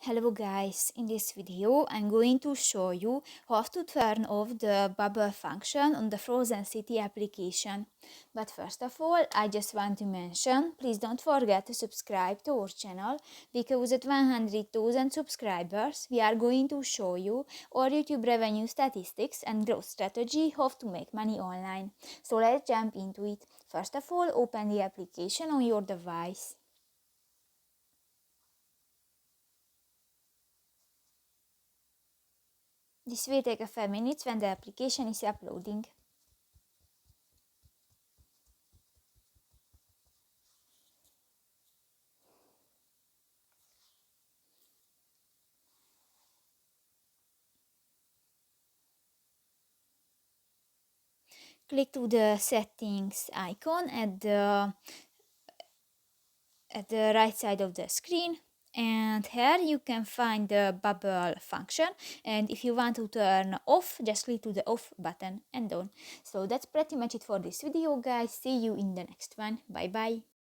Hello guys, in this video I'm going to show you how to turn off the bubble function on the Frozen City application. But first of all, I just want to mention, please don't forget to subscribe to our channel, because at 100,000 subscribers we are going to show you our YouTube revenue statistics and growth strategy how to make money online. So let's jump into it. First of all, open the application on your device. This will take a few minutes when the application is uploading. Click to the settings icon at the right side of the screen, and here you can find the bubble function, and if you want to turn off, just click to the off button and done. So that's pretty much it for this video guys. See you in the next one. Bye bye.